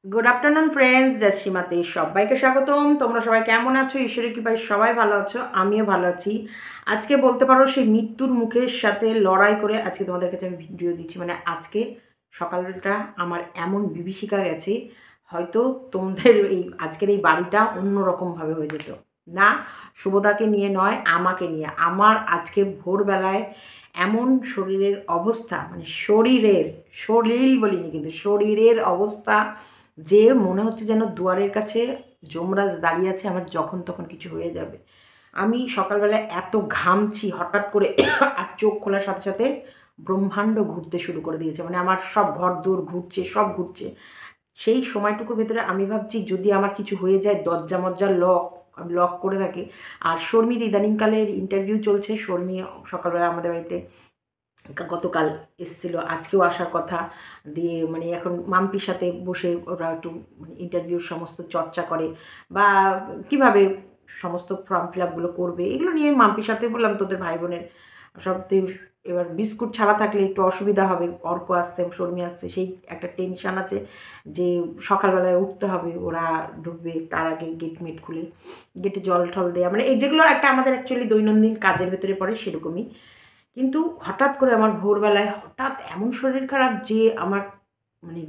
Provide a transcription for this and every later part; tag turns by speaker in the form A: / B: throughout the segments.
A: Good afternoon friends, জাসিমাতে সবাইকে স্বাগতম। তোমরা সবাই কেমন আছো? ঈশ্বরের কৃপায় সবাই ভালো আছো, আমিও ভালো আছি। আজকে বলতে পারো সেই মৃত্যুর মুখের সাথে লড়াই করে আজকে তোমাদের কাছে আমি ভিডিও দিচ্ছি। মানে আজকে সকালটা আমার এমন বিভীষিকা গেছে, হয়তো তোমাদের এই আজকের এই বাড়িটা অন্যরকমভাবে হয়ে যেত। না, শুভদাকে নিয়ে নয়, আমাকে নিয়ে। আমার আজকে ভোরবেলায় এমন শরীরের অবস্থা, মানে শরীর বলিনি কিন্তু শরীরের অবস্থা, যে মনে হচ্ছে যেন দুয়ারের কাছে যমরাজ দাঁড়িয়ে আছে, আমার যখন তখন কিছু হয়ে যাবে। আমি সকালবেলায় এত ঘামছি হঠাৎ করে আর চোখ খোলার সাথে সাথে ব্রহ্মাণ্ড ঘুরতে শুরু করে দিয়েছে। মানে আমার সব ঘরদোর ঘুরছে, সব ঘুরছে। সেই সময়টুকুর ভেতরে আমি ভাবছি যদি আমার কিছু হয়ে যায়, দরজা মজ্জা লক, আমি লক করে থাকি। আর শর্মির ইদানিংকালের ইন্টারভিউ চলছে। শর্মি সকালবেলা আমাদের বাড়িতে গতকাল এসেছিলো, আজকেও আসার কথা। দিয়ে মানে এখন মাম্পির সাথে বসে ওরা একটু মানে ইন্টারভিউর সমস্ত চর্চা করে, বা কিভাবে সমস্ত ফর্ম ফিল আপগুলো করবে, এগুলো নিয়ে মাম্পির সাথে বললাম তোদের ভাই বোনের সব এবার বিস্কুট ছাড়া থাকলে একটু অসুবিধা হবে। অর্ক আসছে, শর্মি আসছে, সেই একটা টেনশান আছে যে সকালবেলায় উঠতে হবে, ওরা ঢুকবে তার আগে গেট মেট খুলে গেটে জল টল দেওয়া, মানে এই যেগুলো একটা আমাদের অ্যাকচুয়ালি দৈনন্দিন কাজের ভেতরে পড়ে সেরকমই। কিন্তু হঠাৎ করে আমার ভোরবেলায় হঠাৎ এমন শরীর খারাপ যে আমার মানে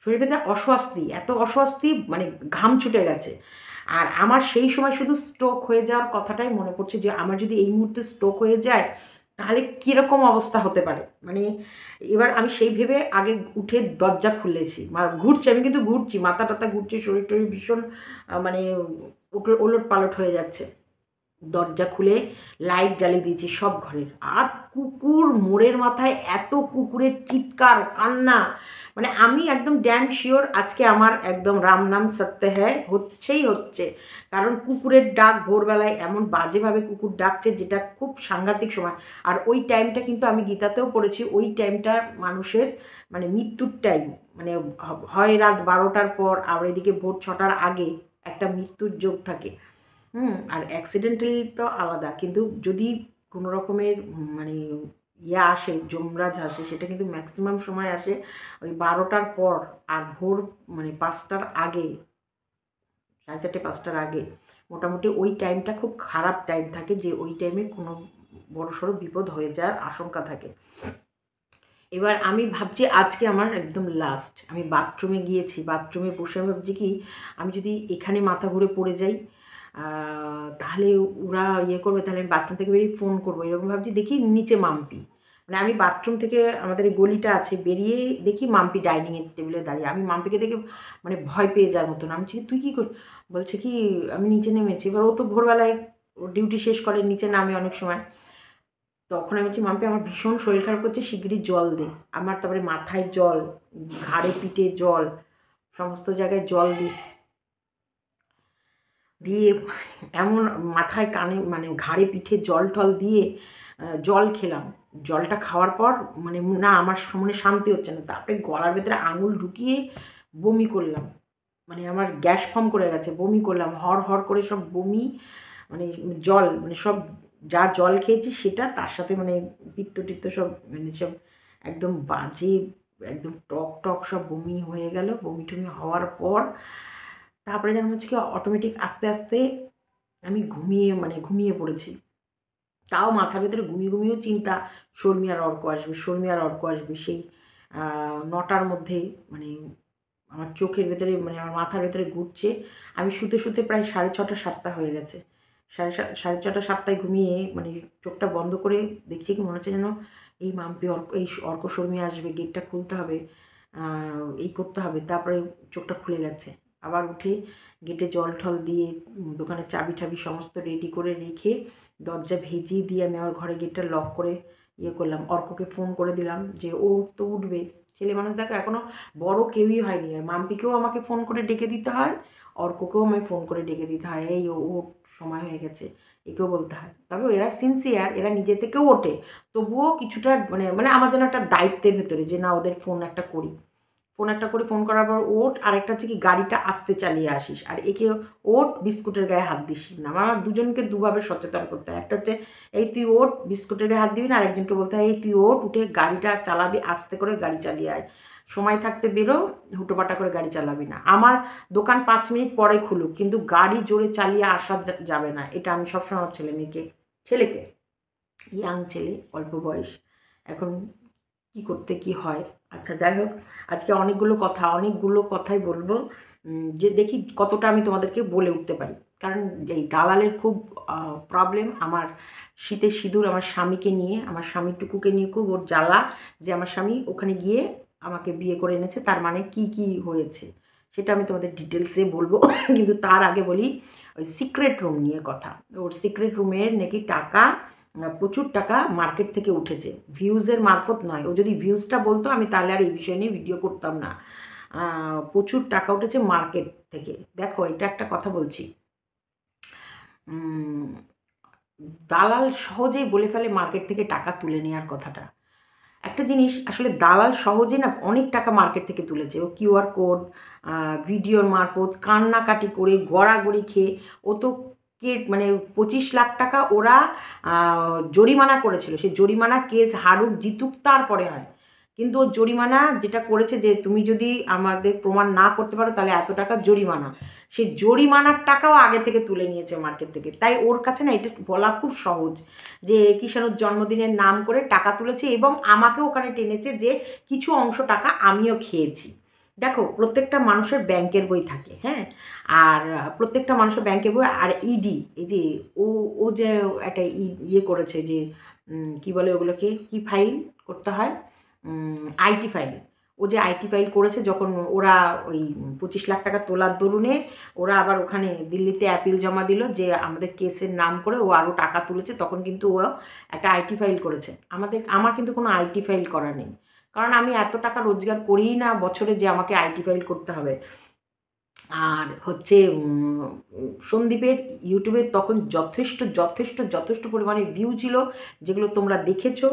A: শরীরের ভেতরে অস্বস্তি, এত অস্বস্তি, মানে ঘাম ছুটে গেছে। আর আমার সেই সময় শুধু স্ট্রোক হয়ে যাওয়ার কথাটাই মনে পড়ছে, যে আমার যদি এই মুহূর্তে স্ট্রোক হয়ে যায় তাহলে কীরকম অবস্থা হতে পারে। মানে এবার আমি সেই ভেবে আগে উঠে দরজা খুলেছি, ঘুরছি, আমি কিন্তু ঘুরছি, মাথা টাথা ঘুরছে, শরীর টরীর ভীষণ মানে ওলট পালট হয়ে যাচ্ছে। দরজা খুলে লাইট জ্বালিয়ে দিয়েছি সব ঘরের। আর কুকুর, মোড়ের মাথায় এত কুকুরের চিৎকার কান্না, মানে আমি একদম ড্যাম শিওর আজকে আমার একদম রাম নাম সত্য হ্যায় হচ্ছেই হচ্ছে। কারণ কুকুরের ডাক ভোরবেলায় এমন বাজেভাবে কুকুর ডাকছে, যেটা খুব সাংঘাতিক সময়। আর ওই টাইমটা কিন্তু আমি গীতাতেও পড়েছি, ওই টাইমটা মানুষের মানে মৃত্যুর টাইম। মানে হয় রাত 12টার পর, আর এদিকে ভোর 6টার আগে একটা মৃত্যুর যোগ থাকে। আর অ্যাক্সিডেন্টালি তো আলাদা, কিন্তু যদি কোনো রকমের মানে আসে, যমরাজ আসে, সেটা কিন্তু ম্যাক্সিমাম সময় আসে ওই 12টার পর। আর ভোর মানে 5টার আগে, 4:30 5টার আগে মোটামুটি ওই টাইমটা খুব খারাপ টাইম থাকে, যে ওই টাইমে কোনো বড়সড় বিপদ হয়ে যাওয়ার আশঙ্কা থাকে। এবার আমি ভাবছি আজকে আমার একদম লাস্ট। আমি বাথরুমে গিয়েছি, বাথরুমে বসে ভাবছি কি, আমি যদি এখানে মাথা ঘুরে পড়ে যাই তাহলে ওরা ইয়ে করবে, তাহলে আমি বাথরুম থেকে বেরিয়ে ফোন করবো, এরকম ভাবছি। দেখি নিচে মাম্পি, মানে আমি বাথরুম থেকে আমাদের এই গলিটা আছে বেরিয়ে দেখি মাম্পি ডাইনিংয়ের টেবিলে দাঁড়িয়ে। আমি মাম্পিকে দেখে মানে ভয় পেয়ে যাওয়ার মতন। আমি বলছি তুই কী কর, বলছে কি আমি নিচে নেমেছি। এবার ও তো ভোরবেলায় ও ডিউটি শেষ করে নিচে নামে অনেক সময়। তখন আমি বলছি মাম্পি আমার ভীষণ শরীর খারাপ করছে, শিগগিরই জল দে। আমার তারপরে মাথায় জল, ঘাড়ে পিঠে জল, সমস্ত জায়গায় জল দিয়ে এমন মাথায় কানে মানে ঘাড়ে পিঠে জল টল দিয়ে জল খেলাম। জলটা খাওয়ার পর মানে না, আমার মনে শান্তি হচ্ছে না। তারপরে গলার ভেতরে আঙুল ঢুকিয়ে বমি করলাম। মানে আমার গ্যাস ফর্ম করে গেছে, বমি করলাম, হর করে সব বমি। মানে জল মানে সব যা জল খেয়েছি সেটা, তার সাথে মানে পিত্ত টিত্ত সব মানে সব একদম বাজে, একদম টক সব বমি হয়ে গেল। বমি টমি হওয়ার পর তারপরে যেন হচ্ছে কি অটোমেটিক আস্তে আস্তে আমি ঘুমিয়ে পড়েছি। তাও মাথার ভেতরে ঘুমিয়েও চিন্তা, শর্মি আর অর্ক আসবে। সেই ৯টার মধ্যে মানে আমার চোখের ভেতরে মানে আমার মাথার ভেতরে ঘুরছে। আমি শুতে প্রায় 6:30 7টা হয়ে গেছে। 6:30 7টায় ঘুমিয়ে মানে চোখটা বন্ধ করে দেখছি কি, মনে হচ্ছে যেন এই মাম্পি অর্ক শর্মি আসবে, গেটটা খুলতে হবে, এই করতে হবে। তারপরে চোখটা খুলে গেছে। আবার উঠে গেটে জল টল দিয়ে দোকানের চাবি ঠাবি সমস্ত রেডি করে রেখে দরজা ভেজিয়ে দিয়ে আমি আমার ঘরে গেটটা লক করে ইয়ে করলাম। অর্ককে ফোন করে দিলাম যে ও তো উঠবে, ছেলে মানুষ দেখো এখনও বড় কেউই হয়নি। আর মাম্পিকেও আমাকে ফোন করে ডেকে দিতে হয়, অর্ককেও আমি ফোন করে ডেকে দিতে হয়, এই ও সময় হয়ে গেছে, একেও বলতে হয়। তবে এরা সিনসিয়ার, এরা নিজে থেকেও ওঠে, তবুও কিছুটা মানে মানে আমার যেন একটা দায়িত্বের ভেতরে যে না ওদের ফোন একটা করি। ফোন একটা করে ফোন করার পর ওঠ, আরেকটা হচ্ছে কি গাড়িটা আস্তে চালিয়ে আসিস, আর একে ওঠ বিস্কুটের গায়ে হাত দিস না। আমার দুজনকে দুভাবে সচেতন করতে হয়। একটা হচ্ছে এই তুই ওঠ বিস্কুটের গায়ে হাত দিবি না, আরেকজনকে বলতে হয় এই তুই ওঠ, উঠে গাড়িটা চালাবি, আস্তে করে গাড়ি চালিয়ে আয়, সময় থাকতে বেরো, হুটোপাটা করে গাড়ি চালাবি না। আমার দোকান 5 মিনিট পরে খুলুক, কিন্তু গাড়ি জোরে চালিয়ে আসা যাবে না। এটা আমি সবসময় আমার ছেলেকে ইয়াং ছেলে, অল্প বয়স, এখন কি করতে কি হয়। আচ্ছা যাই হোক, আজকে অনেকগুলো কথাই বলবো, যে দেখি কতটা আমি তোমাদেরকে বলে উঠতে পারি। কারণ এই দালালের খুব প্রবলেম। আমার শীতের সিঁদুর আমার স্বামীকে নিয়ে, আমার স্বামীটুকুকে নিয়ে খুব ওর জ্বালা, যে আমার স্বামী ওখানে গিয়ে আমাকে বিয়ে করে এনেছে, তার মানে কি কি হয়েছে সেটা আমি তোমাদের ডিটেলসে বলবো। কিন্তু তার আগে বলি ওই সিক্রেট রুম নিয়ে কথা। ওর সিক্রেট রুমের নাকি টাকা, প্রচুর টাকা মার্কেট থেকে উঠেছে, ভিউজের মারফত নয়। ও যদি ভিউজটা বলতো আমি তাহলে আর এই বিষয় নিয়ে ভিডিও করতাম না। প্রচুর টাকা উঠেছে মার্কেট থেকে। দেখো, এটা একটা কথা বলছি, দালাল সহজেই বলে ফেলে মার্কেট থেকে টাকা তুলে নেওয়ার কথাটা। একটা জিনিস, আসলে দালাল সহজে না অনেক টাকা মার্কেট থেকে তুলেছে। ও কিউআর কোড, ভিডিওর মারফত কান্নাকাটি করে গড়াগড়ি খেয়ে, ও তো মানে 25 লাখ টাকা ওরা জরিমানা করেছিল। সেই জরিমানা কেস হারুক জিতুক তারপরে হয়, কিন্তু ও জরিমানা যেটা করেছে যে তুমি যদি আমাদের প্রমাণ না করতে পারো তাহলে এত টাকা জরিমানা, সেই জরিমানার টাকাও আগে থেকে তুলে নিয়েছে মার্কেট থেকে। তাই ওর কাছে না এটা বলা খুব সহজ যে কিষাণুর জন্মদিনের নাম করে টাকা তুলেছে, এবং আমাকে ওখানে টেনেছে যে কিছু অংশ টাকা আমিও খেয়েছি। দেখো, প্রত্যেকটা মানুষের ব্যাংকের বই থাকে, হ্যাঁ, আর প্রত্যেকটা মানুষের ব্যাংকের বই, আর ইডি, এই যে ও ও যে একটা ইয়ে করেছে, যে কি বলে ওগুলোকে, কি ফাইল করতে হয়, আইটি ফাইল। ও যে আইটি ফাইল করেছে, যখন ওরা ওই 25 লাখ টাকা তোলার দরুনে ওরা আবার ওখানে দিল্লিতে অ্যাপিল জমা দিল যে আমাদের কেসের নাম করে ও আরও টাকা তুলেছে, তখন কিন্তু ও একটা আইটি ফাইল করেছে। আমার কিন্তু কোনো আইটি ফাইল করা নেই, কারণ আমি এত টাকা রোজগার করিই না বছরে যে আমাকে আইটি ফাইল করতে হবে। আর হচ্ছে সন্দীপের ইউটিউবে তখন যথেষ্ট যথেষ্ট যথেষ্ট পরিমাণে ভিউ ছিল, যেগুলো তোমরা দেখেছো।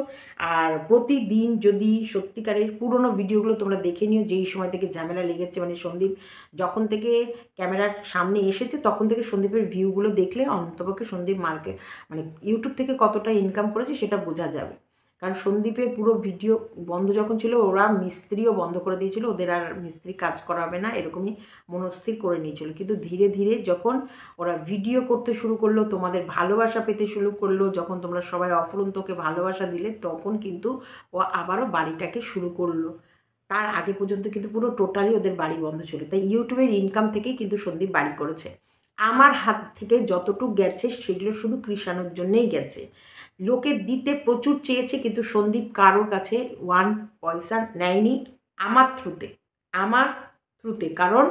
A: আর প্রতিদিন যদি সত্যিকারের পুরনো ভিডিওগুলো তোমরা দেখে নিও, যেই সময় থেকে ঝামেলা লেগেছে, মানে সন্দীপ যখন থেকে ক্যামেরার সামনে এসেছে তখন থেকে সন্দীপের ভিউগুলো দেখলে অন্তপক্ষে সন্দীপ মানে ইউটিউব থেকে কতটা ইনকাম করেছে সেটা বোঝা যাবে। কারণ সন্দীপের পুরো ভিডিও বন্ধ যখন ছিল, ওরা মিস্ত্রিও বন্ধ করে দিয়েছিল, ওদের আর মিস্ত্রি কাজ করাবে না এরকমই মনস্থির করে নিয়েছিল। কিন্তু ধীরে ধীরে যখন ওরা ভিডিও করতে শুরু করলো, তোমাদের ভালোবাসা পেতে শুরু করলো, যখন তোমরা সবাই অফুরন্তকে ভালোবাসা দিলে, তখন কিন্তু ও আবারও বাড়িটাকে শুরু করলো। তার আগে পর্যন্ত কিন্তু পুরো টোটালি ওদের বাড়ি বন্ধ ছিল। তাই ইউটিউবের ইনকাম থেকেই কিন্তু সন্দীপ বাড়ি করেছে। আমার হাত থেকে যতটুকু গেছে সেগুলো শুধু কৃষাণুর জন্যেই গেছে। লোকে দিতে প্রচুর চেয়েছে, কিন্তু সন্দীপ কারোর কাছে 1 পয়সা নেয়নি আমার থ্রুতে, আমার থ্রুতে। কারণ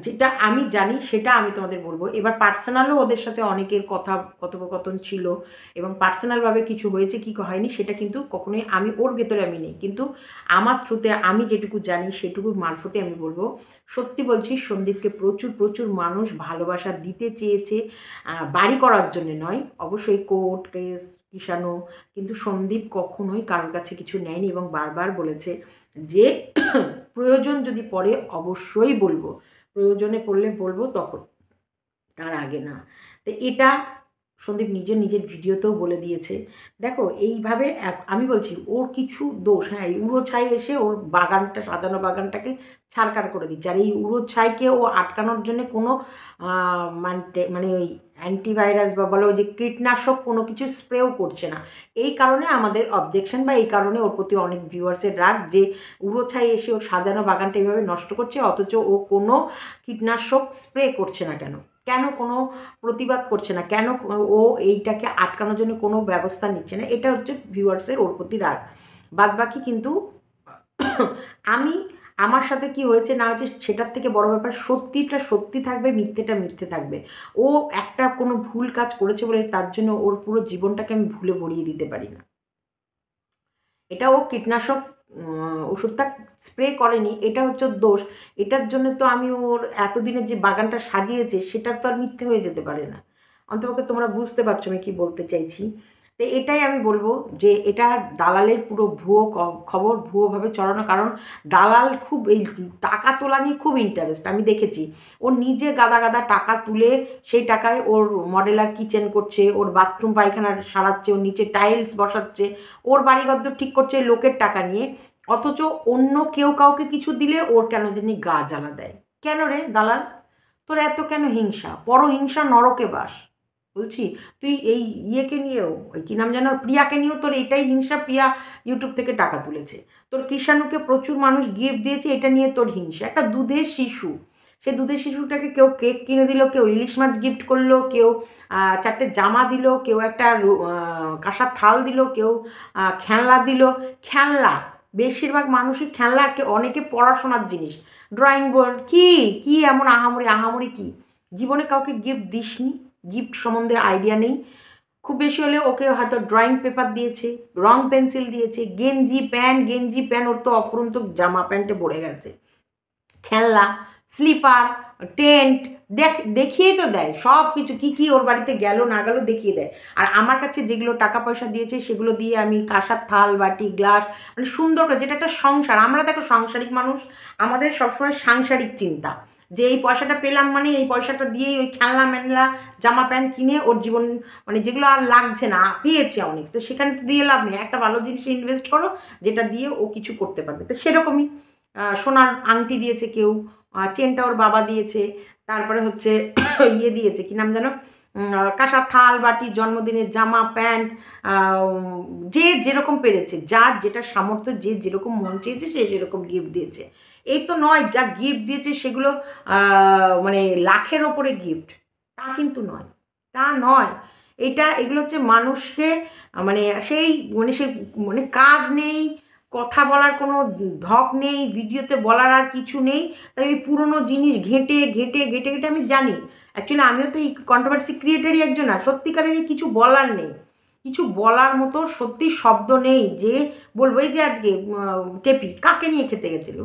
A: যেটা আমি জানি সেটা আমি তোমাদের বলবো। এবার পার্সোনালও ওদের সাথে অনেকের কথোপকথন ছিল, এবং পার্সোনালভাবে কিছু হয়েছে কি হয়নি সেটা কিন্তু কখনোই আমি ওর ভেতরে আমি নেই, কিন্তু আমার থ্রুতে আমি যেটুকু জানি সেটুকুর মারফতে আমি বলবো। সত্যি বলছি, সন্দীপকে প্রচুর প্রচুর মানুষ ভালোবাসা দিতে চেয়েছে, বাড়ি করার জন্য নয়, অবশ্যই কোর্ট কেস কিষাণু, কিন্তু সন্দীপ কখনোই কারোর কাছে কিছু নেয়নি, এবং বারবার বলেছে যে প্রয়োজন যদি পড়ে অবশ্যই বলবো, প্রয়োজনে পড়লে বলবো, তখন, তার আগে না। তো এটা সন্দীপ নিজের ভিডিওতেও বলে দিয়েছে। দেখো, এইভাবে আমি বলছি ওর কিছু দোষ, হ্যাঁ, এই উড়ো ছাই এসে ওর বাগানটা, সাজানো বাগানটাকে ছারকার করে দিচ্ছে। আর এই উড়ো ছাইকে ও আটকানোর জন্য কোনো মানে ওই অ্যান্টিভাইরাস বা বলো যে কীটনাশক কোনো কিছু স্প্রেও করছে না। এই কারণে আমাদের অবজেকশন, বা এই কারণে ওর প্রতি অনেক ভিউয়ার্সের রাগ, যে উড়ো ছাই এসে ওর সাজানো বাগানটা এইভাবে নষ্ট করছে, অথচ ও কোনো কীটনাশক স্প্রে করছে না। কেন কোনো প্রতিবাদ করছে না, কেন ও এইটাকে আটকানোর জন্য কোনো ব্যবস্থা নিচ্ছে না, এটা হচ্ছে ভিউয়ার্সের ওর প্রতি রাগ। বাদবাকি কিন্তু আমার সাথে কি হয়েছে না হয়েছে সেটার থেকে বড় ব্যাপার, সত্যিটা সত্যি থাকবে, মিথ্যেটা মিথ্যে থাকবে। ও একটা কোনো ভুল কাজ করেছে বলে তার জন্য ওর পুরো জীবনটাকে আমি ভুলে ভরিয়ে দিতে পারি না। এটা ও কীটনাশক ওষুধটা স্প্রে করেনি, এটা হচ্ছে দোষ। এটার জন্য তো আমি ওর এতদিনের যে বাগানটা সাজিয়েছে সেটা তো আর মিথ্যে হয়ে যেতে পারে না। অন্তপক্ষে তোমরা বুঝতে পারছো আমি কী বলতে চাইছি। তো এটাই আমি বলবো যে এটা দালালের পুরো ভুয়ো খবর, ভুয়োভাবে চড়ানো। কারণ দালাল খুব এই টাকা তোলা নিয়ে খুব ইন্টারেস্ট, আমি দেখেছি। ও নিজে গাদা গাদা টাকা তুলে সেই টাকায় ওর মডেলার কিচেন করছে, ওর বাথরুম পায়খানা সারাচ্ছে, ওর নিচে টাইলস বসাচ্ছে, ওর বাড়িঘর ঠিক করছে লোকের টাকা নিয়ে। অথচ অন্য কেউ কাউকে কিছু দিলে ওর কেন জানি গা জ্বালা দেয়। কেন রে দালাল, তোর এত কেন হিংসা? পরহিংসা নরকে বাস। বলছি তুই এই ইয়েকে নিয়েও, ওই কী নাম যেন, প্রিয়াকে নিয়েও তোর এইটাই হিংসা। প্রিয়া ইউটিউব থেকে টাকা তুলেছে, তোর কৃষাণুকে প্রচুর মানুষ গিফট দিয়েছে, এটা নিয়ে তোর হিংসা। একটা দুধের শিশু, সেই দুধের শিশুটাকে কেউ কেক কিনে দিল, কেউ ইলিশ মাছ গিফট করলো, কেউ 4টে জামা দিল, কেউ একটা কাঁসার থাল দিল, কেউ খেলনা দিল। খেলনা বেশিরভাগ মানুষই খেলনা, অনেকে পড়াশোনার জিনিস, ড্রয়িং বোর্ড। কি কি এমন আহামরি আহামরি কি জীবনে কাউকে গিফট দিসনি? গিফট সম্বন্ধে আইডিয়া নেই। খুব বেশি হলে ওকে হয়তো ড্রয়িং পেপার দিয়েছে, রং পেন্সিল দিয়েছে, গেঞ্জি প্যান্ট ওর তো অফুরন্ত জামা প্যান্টে ভরে গেছে। খেলনা, স্লিপার, টেন্ট দেখিয়েই তো দেয় সব কিছু, কী কী ওর বাড়িতে গেল না গেল দেখিয়ে দেয়। আর আমার কাছে যেগুলো টাকা পয়সা দিয়েছে সেগুলো দিয়ে আমি কাঁসার থাল, বাটি, গ্লাস, মানে সুন্দর করে, যেটা একটা সংসার। আমরা দেখো সাংসারিক মানুষ, আমাদের সবসময় সাংসারিক চিন্তা, যে এই পয়সাটা পেলাম মানে এই পয়সাটা দিয়েই ওই খেলনা মেলনা জামা প্যান্ট কিনে ওর জীবন, মানে যেগুলো আর লাগছে না, পেয়েছে অনেক, তো সেখানে তো দিয়ে লাভ নেই। একটা ভালো জিনিসে ইনভেস্ট করো যেটা দিয়ে ও কিছু করতে পারবে। তো সেরকমই সোনার আংটি দিয়েছে কেউ, চেনটা ওর বাবা দিয়েছে, তারপরে হচ্ছে ইয়ে দিয়েছে, কী নাম যেন, কাঁসার থাল, বাটি, জন্মদিনের জামা প্যান্ট, যে যেরকম পেরেছে, যার যেটা সামর্থ্য, যে যেরকম মন চেয়েছে সে সেরকম গিফট দিয়েছে। এই তো নয় যা গিফট দিয়েছে সেগুলো মানে লাখের ওপরে গিফট, তা কিন্তু নয়, তা নয়। এগুলো হচ্ছে মানুষকে মানে সেই মানে কাজ নেই, কথা বলার কোনো ধক নেই, ভিডিওতে বলার আর কিছু নেই, তাই ওই পুরনো জিনিস ঘেঁটে ঘেঁটে ঘেঁটে ঘেঁটে, আমি জানি অ্যাকচুয়ালি আমিও তো এই কন্ট্রোভার্সি ক্রিয়েটারই একজন, না সত্যিকারেরই কিছু বলার নেই, কিছু বলার মতো সত্যি শব্দ নেই যে বলবো। এই যে আজকে টেপি কাকে নিয়ে খেতে গেছিল,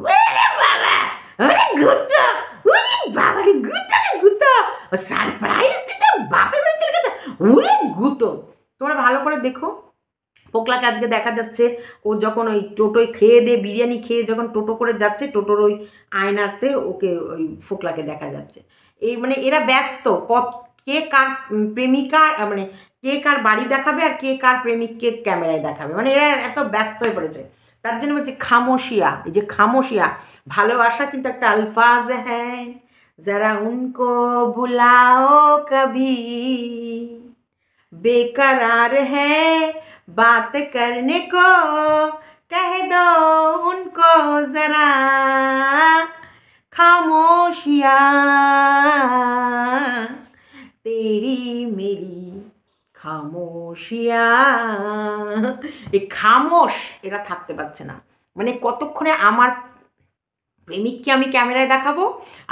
A: সারপ্রাইজ দিতে বাপের বাড়ি চলে গেছে, ওরে গুতো। তোমরা ভালো করে দেখো, ফোকলাকে আজকে দেখা যাচ্ছে ও যখন ওই টোটোয় খেয়ে দিয়ে বিরিয়ানি খেয়ে যখন টোটো করে যাচ্ছে, টোটোর ওই আয়নাতে ওকে ওই ফোকলাকে দেখা যাচ্ছে। এই মানে এরা ব্যস্ত, কে কার প্রেমিকা, মানে কে কার বাড়ি দেখাবে আর কে কার প্রেমিককে ক্যামেরায় দেখাবে, মানে এরা এত ব্যস্ত হয়ে পড়েছে। তার জন্য বলছি খামোশিয়া, এই যে খামোশিয়া, ভালোবাসা কিন্তু একটা আলফাজ হ্যাঁ, যারা উনকো বুলাও কভি, बेकरार है बात करने को, कह दो उनको जरा खामोशियाँ तेरी मेरी খামোশিয়া। এই খামোশ এরা থাকতে পারছে না, মানে কতক্ষণে আমার প্রেমিককে আমি ক্যামেরায় দেখাবো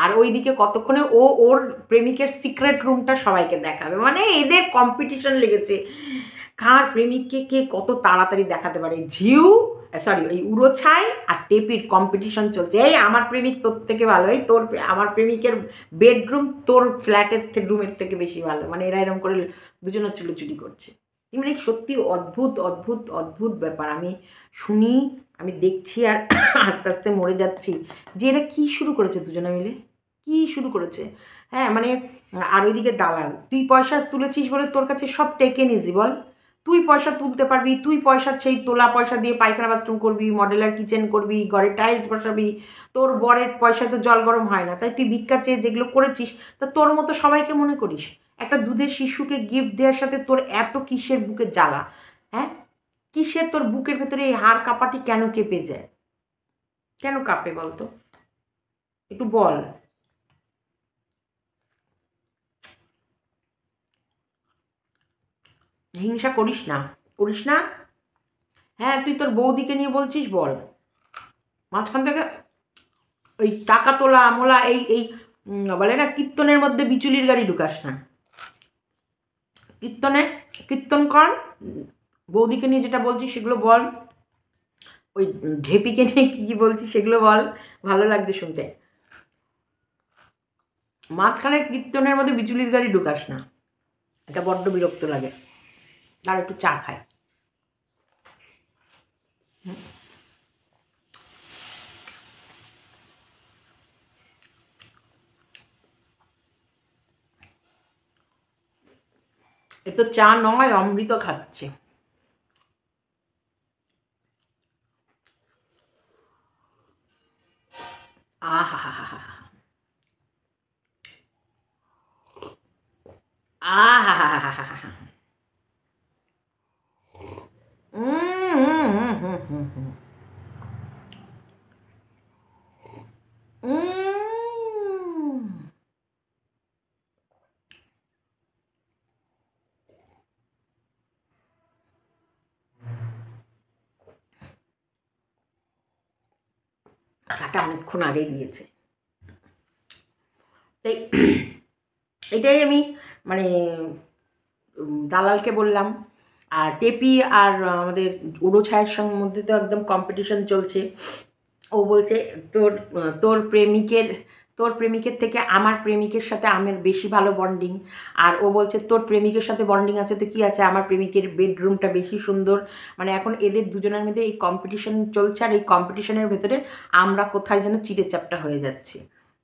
A: আর ওইদিকে কতক্ষণে ওর প্রেমিকের সিক্রেট রুমটা সবাইকে দেখাবে, মানে এদের কম্পিটিশন লেগেছে কার প্রেমিককে কে কত তাড়াতাড়ি দেখাতে পারে। ঝিউ সরি ওই উড়োছাই আর টেপির কম্পিটিশন চলছে, এই আমার প্রেমিক তোর থেকে ভালো, এই তোর আমার প্রেমিকের বেডরুম তোর ফ্ল্যাটের রুমের থেকে বেশি ভালো, মানে এরা এরকম করে দুজনে চুলোচুলি করছে। মানে সত্যি অদ্ভুত অদ্ভুত অদ্ভুত ব্যাপার, আমি শুনি, আমি দেখছি আর আস্তে আস্তে মরে যাচ্ছি যে এরা কী শুরু করেছে, দুজনে মিলে কী শুরু করেছে। হ্যাঁ মানে আর ওইদিকে দালাল, তুই পয়সা তুলেছিস বলে তোর কাছে সব টেকে নিজি বল, তুই পয়সা তুলতে পারবি, তুই পয়সা সেই তোলা পয়সা দিয়ে পায়খানা বাথরুম করবি, মডেলার কিচেন করবি, ঘরে টাইলস বসাবি, তোর বরের পয়সা তো জল গরম হয় না, তাই তুই ভিক্ষা চেয়ে যেগুলো করেছিস তা তোর মতো সবাইকে মনে করিস। একটা দুধের শিশুকে গিফট দেওয়ার সাথে তোর এত কিসের বুকে জ্বালা? হ্যাঁ কিসের তোর বুকের ভেতরে এই হাড় কাঁপাটি কেন কেঁপে যায়? কেন কাঁপে বলতো, একটু বল। হিংসা করিস না, করিস না। হ্যাঁ তুই তোর বৌদিকে নিয়ে বলছিস, বল। মাঝখান থেকে ওই টাকা তোলা মোলা এই এই বলে না কীর্তনের মধ্যে বিচুলির গাড়ি ঢুকাস না। কীর্তন কর, বৌদিকে নিয়ে যেটা বলছিস সেগুলো বল, ওই ঢেপিকে নিয়ে কী কী বলছিস সেগুলো বল, ভালো লাগছে শুনতে। মাঝখানে কীর্তনের মধ্যে বিচুলির গাড়ি ঢুকাস না, এটা বড্ড বিরক্ত লাগে। আর একটু চা খাই। এ তো চা নয়, অমৃত খাচ্ছে। আহা হা হা হা হা, আহা হা হা হা হা, চাটা অনেকক্ষণ আগে দিয়েছে। তাই এটাই আমি মানে দালালকে বললাম। আর টেপি আর আমাদের উড়ো ছায়ের সঙ্গে মধ্যে তো একদম কম্পিটিশন চলছে। ও বলছে তোর তোর প্রেমিকের তোর প্রেমিকের থেকে আমার প্রেমিকের সাথে আমার বেশি ভালো বন্ডিং। আর ও বলছে তোর প্রেমিকের সাথে বন্ডিং আছে তো কী আছে, আমার প্রেমিকের বেডরুমটা বেশি সুন্দর। মানে এখন এদের দুজনের মধ্যে এই কম্পিটিশন চলছে, আর এই কম্পিটিশনের ভেতরে আমরা কোথায় যেন চিড়ে চ্যাপ্টা হয়ে যাচ্ছি।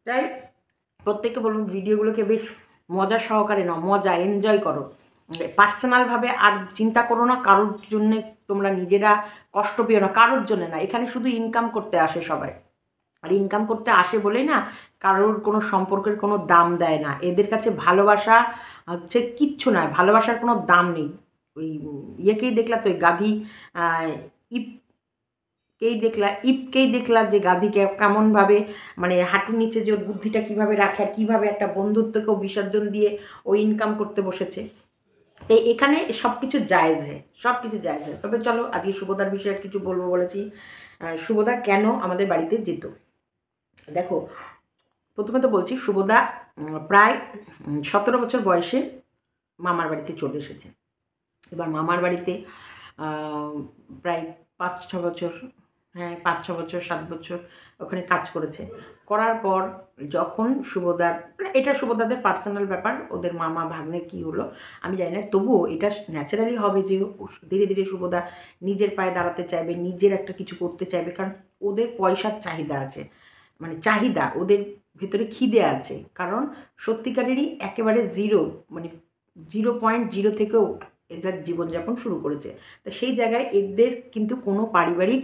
A: তাই প্রত্যেককে বলবো ভিডিওগুলোকে বেশ মজা সহকারে নাও, মজা এনজয় করো, পার্সোনালভাবে আর চিন্তা করো না কারোর জন্যে। তোমরা নিজেরা কষ্ট পেও না, কারোর জন্য না। এখানে শুধু ইনকাম করতে আসে সবাই, আর ইনকাম করতে আসে বলেই না কারোর কোনো সম্পর্কের কোনো দাম দেয় না। এদের কাছে ভালোবাসা হচ্ছে কিচ্ছু নয়, ভালোবাসার কোনো দাম নেই। ওই ইয়েকেই দেখলা তো, ওই গাধি ইপকেই দেখলা যে গাধিকে কেমনভাবে মানে হাঁটুর নিচে যে ওর বুদ্ধিটা কীভাবে রাখে, আর কীভাবে একটা বন্ধুত্বকেও বিসর্জন দিয়ে ও ইনকাম করতে বসেছে। তো এখানে সব কিছু জায়েজ হয়, সব কিছু জায়েজ হয়। তবে চলো আজকে শুভদার বিষয়ে কিছু বলবো বলেছি। শুভদা কেন আমাদের বাড়িতে যেত, দেখো প্রথমে তো বলছি শুভদা প্রায় 17 বছর বয়সে মামার বাড়িতে চলে এসেছে। এবার মামার বাড়িতে প্রায় 5-6 বছর, হ্যাঁ 5-6 বছর 7 বছর ওখানে কাজ করেছে। করার পর যখন শুভদার মানে এটা শুভদাদের পার্সোনাল ব্যাপার, ওদের মামা ভাগ্নের কী হলো আমি জানি না, তবুও এটা ন্যাচারালি হবে যে ধীরে ধীরে শুভদা নিজের পায়ে দাঁড়াতে চাইবে, নিজের একটা কিছু করতে চাইবে। কারণ ওদের পয়সার চাহিদা আছে, মানে চাহিদা ওদের ভেতরে খিদে আছে। কারণ সত্যিকারেরই একেবারে জিরো, মানে 0.0 থেকেও এরা জীবনযাপন শুরু করেছে। তো সেই জায়গায় এদের কিন্তু কোনো পারিবারিক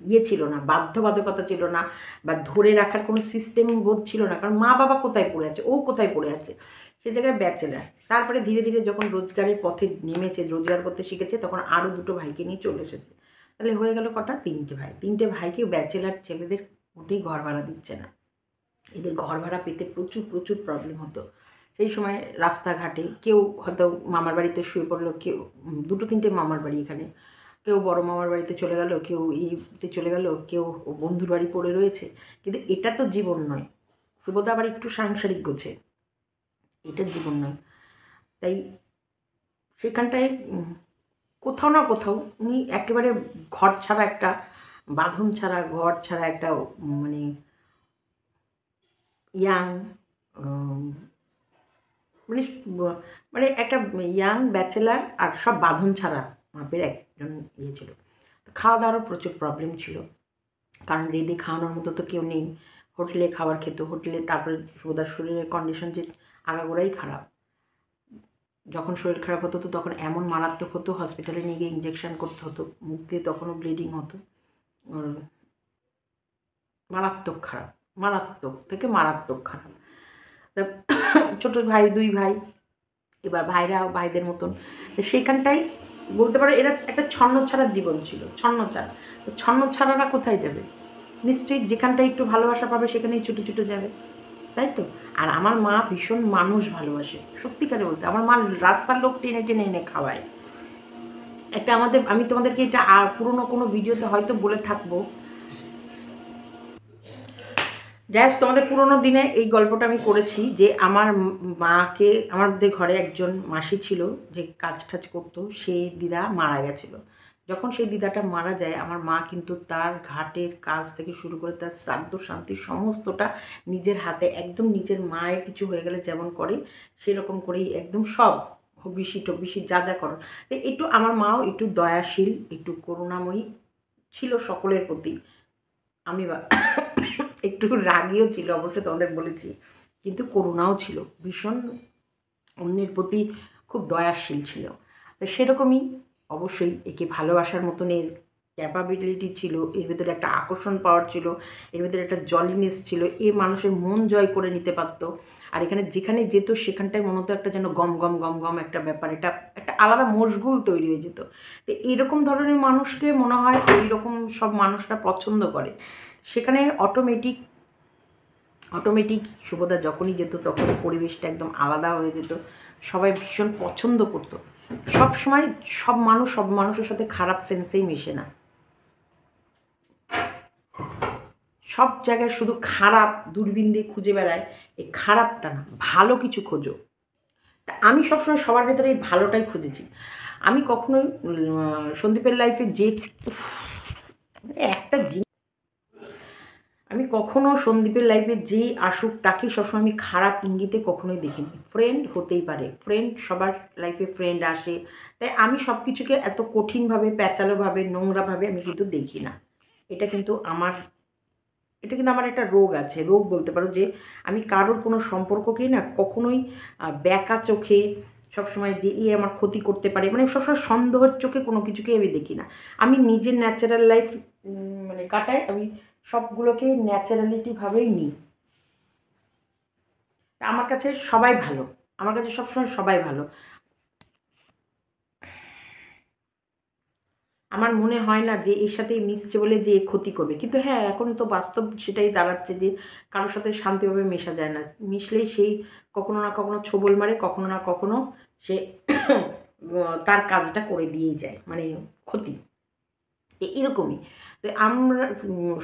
A: ইয়ে ছিল না, বাধ্যবাধকতা ছিল না, বা ধরে রাখার কোনো সিস্টেম বোধ ছিল না। কারণ মা বাবা কোথায় পড়ে আছে, ও কোথায় পড়ে আছে, সে জায়গায় ব্যাচেলার। তারপরে ধীরে ধীরে যখন রোজগারের পথে নেমেছে, রোজগার করতে শিখেছে, তখন আরও 2টো ভাইকে নিয়ে চলে এসেছে। তাহলে হয়ে গেল কটা, 3টে ভাই। 3টে ভাইকে ব্যাচেলার ছেলেদের মোটেই ঘর ভাড়া দিচ্ছে না। এদের ঘর ভাড়া পেতে প্রচুর প্রচুর প্রবলেম হতো। সেই সময় রাস্তাঘাটে কেউ হয়তো মামার বাড়িতে শুয়ে পড়লো, কেউ 2-3টে মামার বাড়ি এখানে, কেউ বড় মামার বাড়িতে চলে গেল, কেউ ইতে চলে গেল, কেউ বন্ধুর বাড়ি পড়ে রয়েছে। কিন্তু এটা তো জীবন নয়। শুভদা আবার একটু সাংসারিক গোছে, এটা জীবন নয়। তাই সেখানটায় কোথাও না কোথাও উনি একেবারে ঘর ছাড়া একটা, বাঁধন ছাড়া, ঘর ছাড়া একটা মানে ইয়াং মানে মানে একটা ইয়াং ব্যাচেলার, আর সব বাঁধন ছাড়া মাপের একজন ইয়ে ছিল। খাওয়া দাওয়ারও প্রচুর প্রবলেম ছিল, কারণ রেঁধে খাওয়ানোর মতো তো কেউ নেই। হোটেলে খাবার খেত, হোটেলে। তারপরে শুভদার শরীরের কন্ডিশন যে আগাগোড়াই খারাপ। যখন শরীর খারাপ হতো তো তখন এমন মারাত্মক হতো, হসপিটালে নিয়ে গিয়ে ইঞ্জেকশন করতে হতো, মুখ দিয়ে তখনও ব্লিডিং হতো। মারাত্মক খারাপ, মারাত্মক থেকে মারাত্মক খারাপ। তা ছোটো ভাই, 2 ভাই, এবার ভাইরা ভাইদের মতন। তো সেখানটাই বলতে পারো এরা একটা ছন্নছাড়া জীবন ছিল, ছন্নছাড়া। তো ছন্নছাড়ারা কোথায় যাবে, নিশ্চয়ই যেখানটায় একটু ভালোবাসা পাবে সেখানেই ছুটে ছুটে যাবে, তাই তো। আর আমার মা ভীষণ মানুষ ভালোবাসে, সত্যিকারে বলতে। আমার মা রাস্তার লোক টেনে টেনে এনে খাওয়ায়। একটা আমি তোমাদেরকে এটা পুরনো কোনো ভিডিওতে হয়তো বলে থাকবো। যাই হোক, তোমাদের পুরোনো দিনে এই গল্পটা আমি করেছি যে আমার মাকে, আমাদের ঘরে একজন মাসি ছিল যে কাজ টাজ করতো, সেই দিদা মারা গেছিলো। যখন সেই দিদাটা মারা যায়, আমার মা কিন্তু তার ঘাটের কাজ থেকে শুরু করে তার শ্রাদ্ধ শান্তি সমস্তটা নিজের হাতে, একদম নিজের মায়ের কিছু হয়ে গেলে যেমন করে সেরকম করেই একদম সব হবিষি টবিষি যা যা করো, তো একটু আমার মাও একটু দয়াশীল, একটু করুণাময়ী ছিল সকলের প্রতি। আমি একটু রাগীও ছিল, অবশ্যই তোমাদের বলেছি, কিন্তু করুণাও ছিল, ভীষণ অন্যের প্রতি খুব দয়াশীল ছিল। তো সেরকমই অবশ্যই একে ভালোবাসার মতন এর ক্যাপাবিলিটি ছিল, এর ভেতরে একটা আকর্ষণ পাওয়ার ছিল, এর ভেতরে একটা জলিনেস ছিল, এ মানুষের মন জয় করে নিতে পারতো। আর এখানে যেখানে যেত সেখানটায় মনে হতো একটা যেন গম গম গম গম একটা ব্যাপার, এটা একটা আলাদা মশগুল তৈরি হয়ে যেত। তো এইরকম ধরনের মানুষকে মনে হয় এইরকম সব মানুষরা পছন্দ করে। সেখানে অটোমেটিক শুভদা যখনই যেত তখনই পরিবেশটা একদম আলাদা হয়ে যেত, সবাই ভীষণ পছন্দ করতো। সব সময় সব মানুষের সাথে খারাপ সেন্সেই মেশে না, সব জায়গায় শুধু খারাপ দূরবীন দিয়ে খুঁজে বেড়ায়, এই খারাপটা না, ভালো কিছু খোঁজো। তা আমি সবসময় সবার ভেতরে এই ভালোটাই খুঁজেছি। আমি কখনোই সন্দীপের লাইফে যে একটা জিনিস, আমি কখনো সন্দীপের লাইফে যেই আসুক তাকে সবসময় আমি খারাপ ইঙ্গিতে কখনোই দেখিনি। ফ্রেন্ড হতেই পারে, ফ্রেন্ড সবার লাইফে ফ্রেন্ড আসে, তাই আমি সব কিছুকে এত কঠিনভাবে, প্যাঁচালোভাবে, নোংরাভাবে আমি কিন্তু দেখি না। এটা কিন্তু আমার একটা রোগ আছে, রোগ বলতে পারো, যে আমি কারোর কোনো সম্পর্ককেই না কখনোই ব্যাকা চোখে, সবসময় যে আমার ক্ষতি করতে পারে, মানে সবসময় সন্দেহের চোখে কোনো কিছুকে আমি দেখি না। আমি নিজের ন্যাচারাল লাইফ মানে কাটাই, আমি সবগুলোকে ন্যাচারালিটিভাবেই নিই। তা আমার কাছে সবাই ভালো, আমার কাছে সবসময় সবাই ভালো। আমার মনে হয় না যে এর সাথে মিশছে বলে যে ক্ষতি করবে, কিন্তু হ্যাঁ এখন তো বাস্তব সেটাই দাঁড়াচ্ছে যে কারোর সাথে শান্তিভাবে মেশা যায় না, মিশলেই সেই কখনো না কখনো ছোবল মারে, কখনো না কখনো সে তার কাজটা করে দিয়েই যায়, মানে ক্ষতি এরকমই। তো আমরা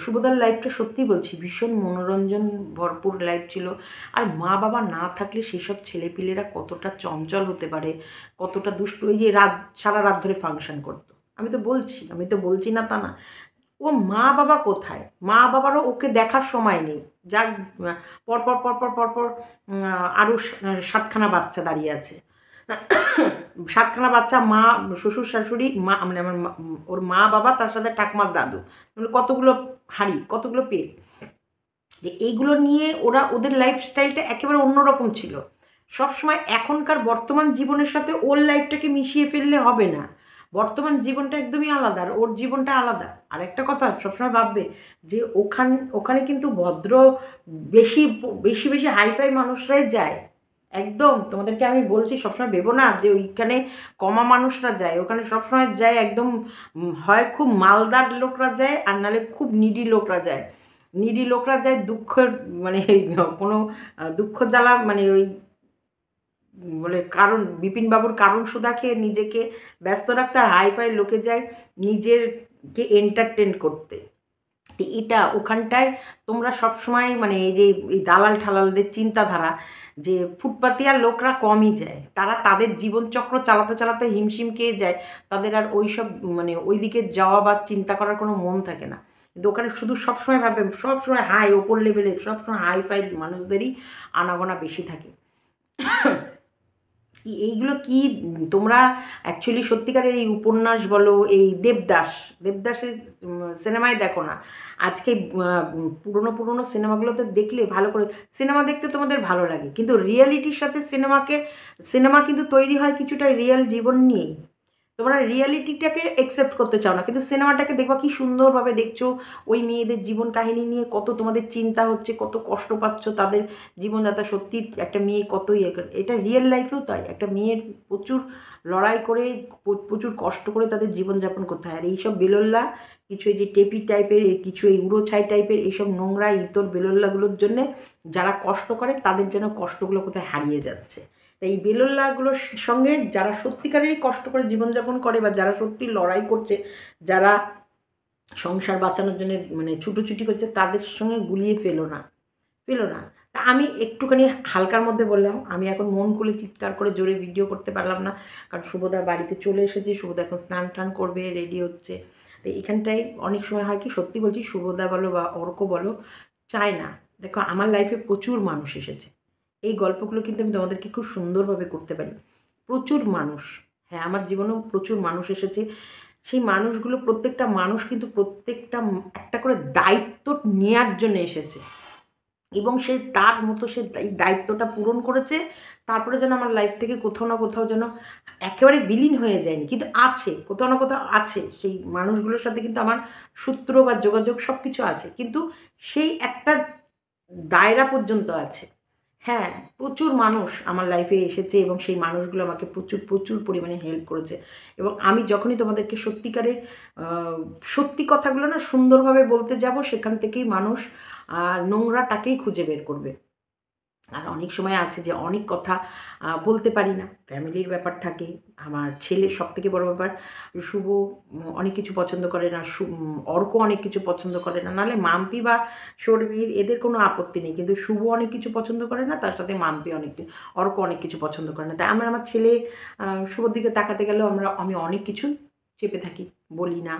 A: শুভদার লাইফটা সত্যি বলছি ভীষণ মনোরঞ্জন ভরপুর লাইফ ছিল। আর মা বাবা না থাকলে সেসব ছেলেপিলেরা কতটা চঞ্চল হতে পারে, কতটা দুষ্টু, এই যে সারা রাত ধরে ফাংশন করতো। আমি তো বলছি না তা না। ও মা বাবা কোথায়? মা বাবারও ওকে দেখার সময় নেই। যার পরপর পরপর পরপর আরও ৭খানা বাচ্চা দাঁড়িয়ে আছে। ৭খানা বাচ্চা, মা, শ্বশুর শাশুড়ি, মা মানে আমার ওর মা বাবা, তার সাথে ঠাকুমার দাদু, মানে কতগুলো হাঁড়ি, কতগুলো পেট। যে এইগুলো নিয়ে ওদের লাইফস্টাইলটা একেবারে অন্যরকম ছিল। সবসময় এখনকার বর্তমান জীবনের সাথে ওর লাইফটাকে মিশিয়ে ফেললে হবে না। বর্তমান জীবনটা একদমই আলাদা, আর ওর জীবনটা আলাদা। আর একটা কথা সবসময় ভাববে যে ওখানে কিন্তু ভদ্র, বেশি বেশি বেশি হাইফাই মানুষরাই যায়। একদম তোমাদেরকে আমি বলছি, সবসময় ভেবো না যে ওইখানে কমা মানুষরা যায়, ওখানে সবসময় যায় একদম হয় খুব মালদার লোকরা যায়, আর নাহলে খুব নিডি লোকরা যায়। নিডি লোকরা যায় দুঃখের, মানে কোনো দুঃখ জ্বালা, মানে ওই বলে কারণ বিপিনবাবুর কারণ সুধা খেয়ে নিজেকে ব্যস্ত রাখতে, আর হাইফাই লোকে যায় নিজেরকে এন্টারটেন করতে। তো এটা ওখানটায় তোমরা সবসময়, মানে এই যে এই দালাল ঠালালদের চিন্তাধারা, যে ফুটপাতিয়ার লোকরা কমই যায়, তারা তাদের জীবনচক্র চালাতে চালাতে হিমশিম খেয়ে যায়, তাদের আর ওই সব মানে ওই দিকে যাওয়া বা চিন্তা করার কোনো মন থাকে না। কিন্তু ওখানে শুধু সবসময় ভাবে, সবসময় হাই ওপর লেভেলের, সবসময় হাই ফাই মানুষদেরই আনাগোনা বেশি থাকে। এইগুলো কি তোমরা অ্যাকচুয়ালি সত্যিকারের এই উপন্যাস বলো, এই দেবদাসের সিনেমায় দেখো না। আজকে পুরনো সিনেমাগুলোতে দেখলে ভালো করে সিনেমা দেখতে তোমাদের ভালো লাগে, কিন্তু রিয়ালিটির সাথে সিনেমা কিন্তু তৈরি হয় কিছুটা রিয়েল জীবন নিয়েই। তোমরা রিয়ালিটিটাকে অ্যাকসেপ্ট করতে চাও না, কিন্তু সিনেমাটাকে দেখবা কি সুন্দরভাবে দেখছো, ওই মেয়েদের জীবন কাহিনী নিয়ে কত তোমাদের চিন্তা হচ্ছে, কত কষ্ট পাচ্ছ তাদের জীবনযাত্রা। সত্যি একটা মেয়ে কতই, এটা রিয়েল লাইফেও তাই, একটা মেয়ের প্রচুর লড়াই করে, প্রচুর কষ্ট করে তাদের জীবনযাপন করতে হয়। আর এইসব বেলোল্লা কিছু, এই যে টেপি টাইপের, কিছু এই উড়ো ছাই টাইপের এইসব নোংরা ইতর বেলোল্লাগুলোর জন্যে যারা কষ্ট করে তাদের যেন কষ্টগুলো কোথায় হারিয়ে যাচ্ছে। তাই এই বেলোল্লাগুলোর সঙ্গে যারা সত্যিকারেরই কষ্ট করে জীবনযাপন করে, বা যারা সত্যি লড়াই করছে, যারা সংসার বাঁচানোর জন্য মানে ছুটোছুটি করছে, তাদের সঙ্গে গুলিয়ে ফেলো না। তা আমি একটুখানি হালকার মধ্যে বললাম, আমি এখন মন খুলে চিৎকার করে জোরে ভিডিও করতে পারলাম না, কারণ শুভদা বাড়িতে চলে এসেছে, শুভদা এখন স্নান টান করবে, রেডি হচ্ছে। তো এখানটায় অনেক সময় হয় কি, সত্যি বলছি, শুভদা বলো বা অর্ক বলো, চায় না। দেখো আমার লাইফে প্রচুর মানুষ এসেছে, এই গল্পগুলো কিন্তু আমি তোমাদেরকে খুব সুন্দরভাবে করতে পারি, প্রচুর মানুষ, হ্যাঁ আমার জীবনেও প্রচুর মানুষ এসেছে। সেই মানুষগুলো প্রত্যেকটা মানুষ কিন্তু প্রত্যেকটা একটা করে দায়িত্ব নেয়ার জন্য এসেছে এবং সে তার মতো সে এই দায়িত্বটা পূরণ করেছে। তারপরে যেন আমার লাইফ থেকে কোথাও না কোথাও যেন একেবারে বিলীন হয়ে যায়নি, কিন্তু আছে কোথাও না কোথাও আছে সেই মানুষগুলোর সাথে কিন্তু আমার সূত্র বা যোগাযোগ সব কিছু আছে, কিন্তু সেই একটা দায়রা পর্যন্ত আছে। হ্যাঁ, প্রচুর মানুষ আমার লাইফে এসেছে এবং সেই মানুষগুলো আমাকে প্রচুর, প্রচুর পরিমাণে হেল্প করেছে এবং আমি যখনই তোমাদেরকে সত্যিকারের আ সত্যি কথাগুলো না সুন্দরভাবে বলতে যাব, সেখান থেকেই মানুষ নোংরাটাকেই খুঁজে বের করবে। আর অনেক সময় আছে যে অনেক কথা বলতে পারি না। ফ্যামিলির ব্যাপার থাকে। আমার ছেলের সবথেকে বড় ব্যাপার শুভ অনেক কিছু পছন্দ করে না। অর্ক অনেক কিছু পছন্দ করে না। নাহলে মাম্পি বা শর্মির এদের কোনো আপত্তি নেই। কিন্তু শুভ অনেক কিছু পছন্দ করে না। তার সাথে মাম্পি অর্ক অনেক কিছু পছন্দ করে না। তাই আমার ছেলে শুভর দিকে তাকাতে গেলেও আমি অনেক কিছু চেপে থাকি, বলি না।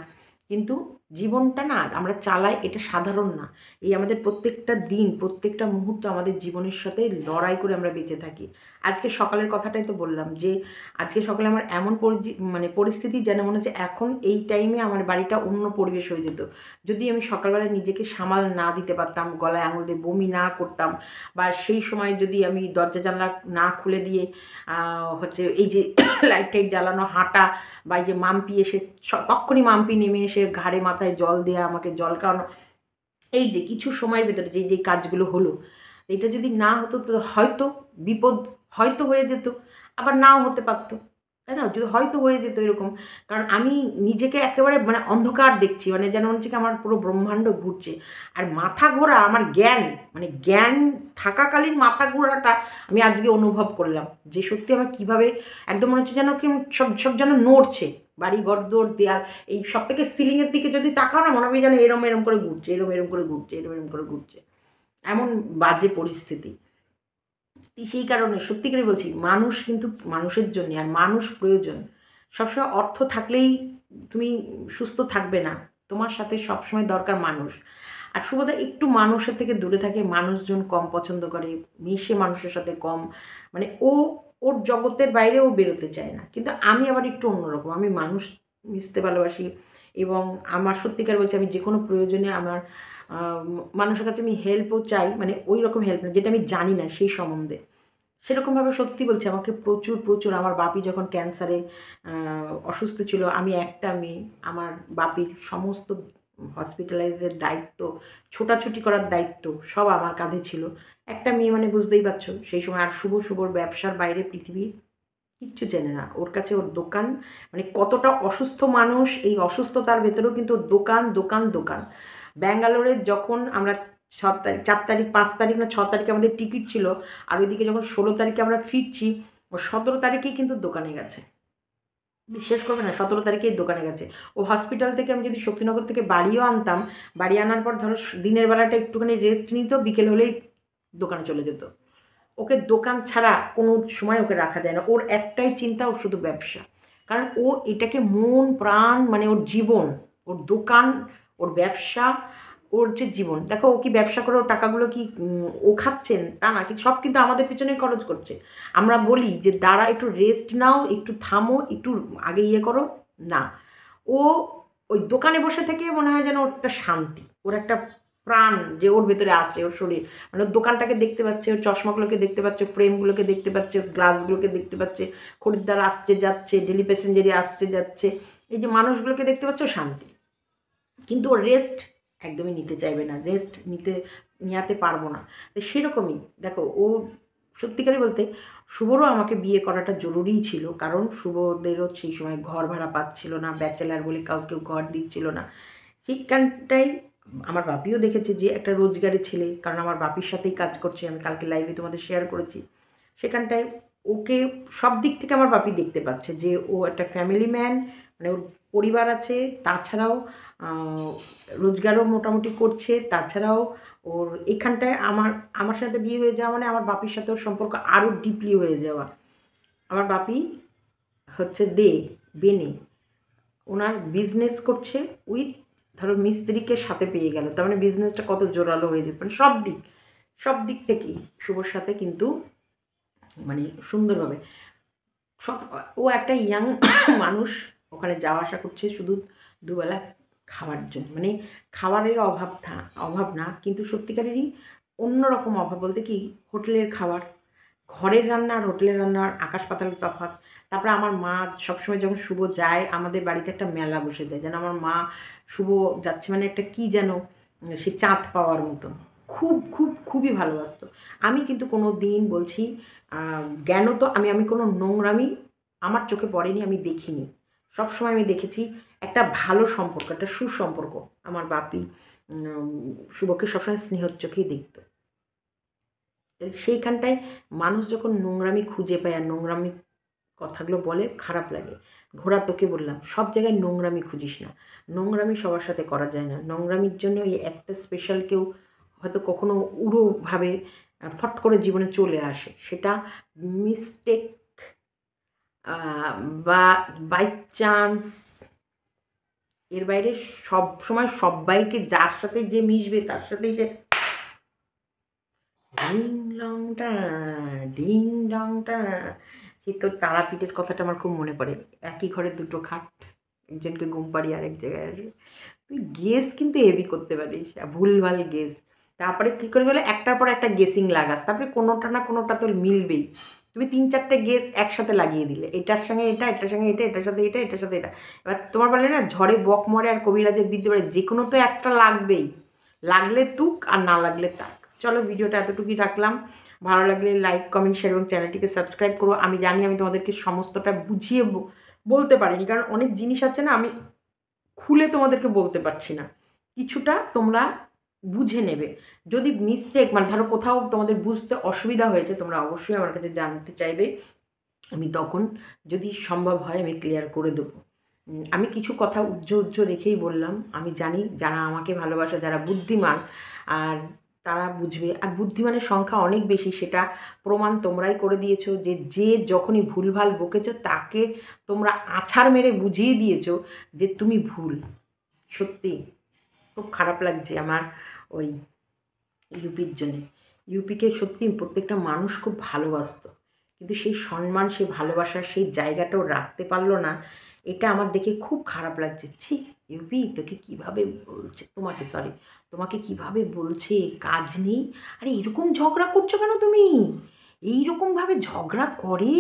A: কিন্তু জীবনটা না আমরা চালাই, এটা সাধারণ না। এই আমাদের প্রত্যেকটা দিন, প্রত্যেকটা মুহূর্ত আমাদের জীবনের সাথে লড়াই করে আমরা বেঁচে থাকি। আজকে সকালের কথাটাই তো বললাম যে, আজকে সকালে আমার এমন মানে পরিস্থিতি যেন মনে হচ্ছে এখন এই টাইমে আমার বাড়িটা অন্য পরিবেশ হয়ে যেত। যদি আমি সকালবেলা নিজেকে সামাল না দিতে পারতাম, গলায় আঙুল দিয়ে বমি না করতাম বা সেই সময় যদি আমি দরজা জানলা না খুলে দিয়ে হচ্ছে এই যে লাইট টাইট জ্বালানো, হাঁটা বা এই যে মাম্পি এসে তক্ষুনি মাম্পি নেমে এসে ঘাড়ে মাথায় জল দেয়া, আমাকে জল খাওয়ানো, এই যে কিছু সময়ের ভেতরে যে কাজগুলো হলো, এটা যদি না হতো তো হয়তো বিপদ হয়তো হয়ে যেত, আবার নাও হতে পারত। তাই না? যদি হয়তো হয়ে যেত এরকম। কারণ আমি নিজেকে একেবারে মানে অন্ধকার দেখছি। মানে যেন মনে হচ্ছে কি আমার পুরো ব্রহ্মাণ্ড ঘুরছে। আর মাথা ঘোরা আমার জ্ঞান, মানে জ্ঞান থাকাকালীন মাথা ঘোরাটা আমি আজকে অনুভব করলাম। যে সত্যি আমার কীভাবে একদম মনে হচ্ছে যেন কি সব যেন নড়ছে। বাড়ি ঘরদোর দেয়াল এই সবথেকে সিলিংয়ের দিকে যদি তাকাও না মনে হবে যেন এরম করে ঘুরছে, এরম করে ঘুরছে, এরম করে ঘুরছে। এমন বাজে পরিস্থিতি। সেই কারণে সত্যি করে বলছি মানুষ কিন্তু মানুষের জন্যে, আর মানুষ প্রয়োজন। সবসময় অর্থ থাকলেই তুমি সুস্থ থাকবে না। তোমার সাথে সবসময় দরকার মানুষ। আর শুভদা একটু মানুষের থেকে দূরে থাকে, মানুষজন কম পছন্দ করে, মিশে মানুষের সাথে কম, মানে ওর জগতের বাইরে ও বেরোতে চায় না। কিন্তু আমি আবার একটু অন্যরকম। আমি মানুষ মিশতে ভালোবাসি এবং আমার সত্যিকার বলছি আমি যেকোনো প্রয়োজনে আমার আ মানুষের কাছে আমি হেল্পও চাই। মানে ওই রকম হেল্প না যেটা আমি জানি না সেই সম্বন্ধে। সেরকমভাবে সত্যি বলছি আমাকে প্রচুর, প্রচুর আমার বাপি যখন ক্যান্সারে আ অসুস্থ ছিল, আমি একটা মেয়ে। আমার বাপির সমস্ত হসপিটালাইজের দায়িত্ব, ছোটাছুটি করার দায়িত্ব সব আমার কাঁধে ছিল। একটা মেয়ে মানে বুঝতেই পারছো সেই সময়। আর শুভর ব্যবসার বাইরে পৃথিবীর কিচ্ছু চেনে না। ওর কাছে ওর দোকান, মানে কতটা অসুস্থ মানুষ, এই অসুস্থতার ভেতরেও কিন্তু ওর দোকান, দোকান, দোকান। ব্যাঙ্গালোরে যখন আমরা ৪ তারিখ, ৫ তারিখ না ৬ তারিখে আমাদের টিকিট ছিল, আর ওইদিকে যখন ১৬ তারিখে আমরা ফিরছি, ও ১৭ তারিখেই কিন্তু দোকানে গেছে। বিশ্বাস করবে না ১৭ তারিখেই দোকানে গেছে। ও হসপিটাল থেকে আমি যদি শক্তিনগর থেকে বাড়িও আনতাম, বাড়ি আনার পর ধরো দিনের বেলাটা একটুখানি রেস্ট নিত, বিকেল হলেই দোকানে চলে যেত। ওকে দোকান ছাড়া কোনো সময় ওকে রাখা যায় না। ওর একটাই চিন্তা, ওর শুধু ব্যবসা। কারণ ও এটাকে মন প্রাণ মানে ওর জীবন, ওর দোকান, ওর ব্যবসা, ওর যে জীবন। দেখো ও কি ব্যবসা করে ওর টাকাগুলো কি ও খাচ্ছেন তা না, কিন্তু সব কিন্তু আমাদের পেছনেই খরচ করছে। আমরা বলি যে দাঁড়া একটু রেস্ট নাও, একটু থামো, একটু আগে ইয়ে করো, না। ও ওই দোকানে বসে থেকে মনে হয় যেন ওর একটা শান্তি, ওর একটা প্রাণ যে ওর ভেতরে আছে, ওর শরীর। মানে ওর দোকানটাকে দেখতে পাচ্ছে, ওর চশমাগুলোকে দেখতে পাচ্ছে, ফ্রেমগুলোকে দেখতে পাচ্ছে, ওর গ্লাসগুলোকে দেখতে পাচ্ছে, খরিদ্দার আসছে যাচ্ছে, ডেলি প্যাসেঞ্জারই আসছে যাচ্ছে। এই যে মানুষগুলোকে দেখতে পাচ্ছে, ও শান্তি। কিন্তু ও রেস্ট একদমই নিতে চাইবে না, রেস্ট নেওয়াতে পারবো না। তো সেরকমই দেখো ও সত্যিকারই বলতে শুভরও আমাকে বিয়ে করাটা জরুরিই ছিল। কারণ শুভদেরও সেই সময় ঘর ভাড়া পাচ্ছিল না, ব্যাচেলার বলে কেউ ঘর দিচ্ছিল না। সেইখানটাই আমার বাপিও দেখেছে যে একটা রোজগারি ছেলে, কারণ আমার বাপির সাথেই কাজ করছে, আমি কালকে লাইভে তোমাদের শেয়ার করেছি। সেখানটায় ওকে সব দিক থেকে আমার বাপি দেখতে পাচ্ছে যে ও একটা ফ্যামিলি ম্যান, মানে ওর পরিবার আছে, তাছাড়াও রোজগারও মোটামুটি করছে, তাছাড়াও ওর এখানটায় আমার সাথে বিয়ে হয়ে যাওয়া মানে আমার বাপির সাথে ওর সম্পর্ক আরও ডিপলি হয়ে যাওয়া। আমার বাপি হচ্ছে বেনে ওনার বিজনেস করছে উইথ ধরো মিস্ত্রিকে সাথে পেয়ে গেল, তার মানে বিজনেসটা কত জোরালো হয়ে যেত। মানে সব দিক থেকেই শুভর সাথে কিন্তু মানে সুন্দরভাবে সব ও একটা ইয়াং মানুষ, ওখানে যাওয়া আসা করছে শুধু দুবেলা খাওয়ার জন্য, মানে খাবারের অভাব না, কিন্তু সত্যিকারেরই অন্যরকম অভাব বলতে কি, হোটেলের খাবার, ঘরের রান্না আর হোটেলের রান্নার আকাশ পাতালের তফাৎ। তারপরে আমার মা সবসময় যখন শুভ যায়, আমাদের বাড়িতে একটা মেলা বসে যায়, যেন আমার মা শুভ যাচ্ছে মানে একটা কী যেন সে চাঁদ পাওয়ার মতন, খুবই ভালোবাসতো। আমি কিন্তু কোনো দিন বলছি, জ্ঞান তো আমি কোনো নোংরামি আমার চোখে পড়েনি, আমি দেখিনি। সবসময় আমি দেখেছি একটা ভালো সম্পর্ক, একটা সুসম্পর্ক। আমার বাপি শুভকে সবসময় স্নেহর চোখেই দেখতো। সেইখানটায় মানুষ যখন নোংরামি খুঁজে পায় আর নোংরামি কথাগুলো বলে, খারাপ লাগে। ঘোড়া তোকে বললাম, সব জায়গায় নোংরামি খুঁজিস না, নোংরামি সবার সাথে করা যায় না। নোংরামির জন্য এই একটা স্পেশাল কেউ হয়তো কখনো উড়োভাবে ফট করে জীবনে চলে আসে, সেটা মিস্টেক বা বাই চান্স। এর বাইরে সব সময় সবাইকে, যার সাথে যে মিশবে তার সাথেই সে ডিং ডং টা, ডিং ডং টা। সে তোর তারাপীঠের কথাটা আমার খুব মনে পড়ে। একই ঘরে দুটো খাট, একজনকে ঘুম পাড়িয়ে আরেক জায়গায় আসবে। তুই গেস কিন্তু হেভি করতে পারিস, ভুলভাল গেস। তারপরে কী করে বলে, একটার পর একটা গেসিং লাগাস, তারপরে কোনোটা না কোনোটা তোর মিলবেই। তুমি 3-4টে গেস একসাথে লাগিয়ে দিলে, এটার সঙ্গে এটা, এটার সঙ্গে এটা, এটার সাথে এটা, এটার সাথে এটা। এবার তোমার বলে না, ঝড়ে বক মরে আর কবিরাজের বিদ্যে বাড়ে, যে কোনো তো একটা লাগবেই। লাগলে তুক আর না লাগলে তাক। চলো, ভিডিওটা এতটুকুই রাখলাম। ভালো লাগলে লাইক, কমেন্ট, শেয়ার এবং চ্যানেলটিকে সাবস্ক্রাইব করো। আমি জানি আমি তোমাদেরকে সমস্তটা বুঝিয়ে বলতে পারিনি, কারণ অনেক জিনিস আছে না, আমি খুলে তোমাদেরকে বলতে পারছি না। কিছুটা তোমরা বুঝে নেবে। যদি মিস্টেক, মানে ধরো কোথাও তোমাদের বুঝতে অসুবিধা হয়েছে, তোমরা অবশ্যই আমার কাছে জানতে চাইবে। আমি তখন যদি সম্ভব হয় আমি ক্লিয়ার করে দেবো। আমি কিছু কথা উজ্জ্ব রেখেই বললাম। আমি জানি যারা আমাকে ভালোবাসে, যারা বুদ্ধিমান, আর তারা বুঝবে। আর বুদ্ধিমানের সংখ্যা অনেক বেশি, সেটা প্রমাণ তোমরাই করে দিয়েছো। যে যখনই ভুলভাল বকেছো, তাকে তোমরা আছাড় মেরে বুঝিয়ে দিয়েছো যে তুমি ভুল। সত্যি খুব খারাপ লাগছে আমার ওই ইউপির জন্যে। ইউপিকে সত্যি প্রত্যেকটা মানুষ খুব ভালোবাসতো, কিন্তু সেই সম্মান, সেই ভালোবাসার সেই জায়গাটাও রাখতে পারলো না। এটা আমার দেখে খুব খারাপ লাগছে। ছি, ইউপি তোকে কীভাবে বলছে, তোমাকে কীভাবে বলছে, কাজ নেই। আরে এরকম ঝগড়া করছো কেন তুমি? এইরকমভাবে ঝগড়া করে,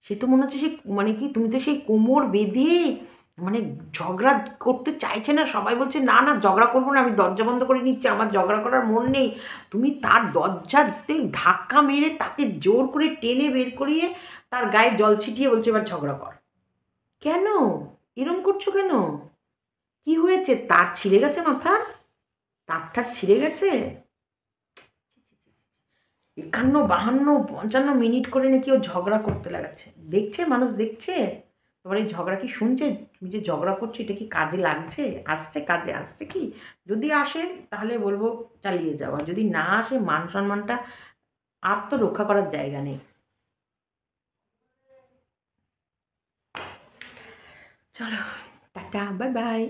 A: সে তো মনে হচ্ছে সে, মানে কি, তুমি তো সেই কোমর বেঁধে, মানে ঝগড়া করতে চাইছে না, সবাই বলছে না না ঝগড়া করবো না, আমি দরজা বন্ধ করে নিচ্ছি, আমার ঝগড়া করার মন নেই। তুমি তার দরজাতে ধাক্কা মেরে তাকে জোর করে টেনে বের করিয়ে তার গায়ে জল ছিটিয়ে বলছে এবার ঝগড়া কর। কেন এরম করছো কেন? কি হয়েছে? তার ছিঁড়ে গেছে মাথার? তার ছিঁড়ে গেছে? 51, 52, 55 মিনিট করে নাকি ও ঝগড়া করতে লাগাচ্ছে। দেখছে, মানুষ দেখছে। তোমার এই ঝগড়া কি শুনছে? তুমি যে ঝগড়া করছো, এটা কি কাজে লাগছে? আসছে, কাজে আসছে কি? যদি আসে তাহলে বলবো চালিয়ে যাওয়া, যদি না আসে মান সম্মানটা আর তো রক্ষা করার জায়গা নেই। চলো, টাটা, বাই বাই।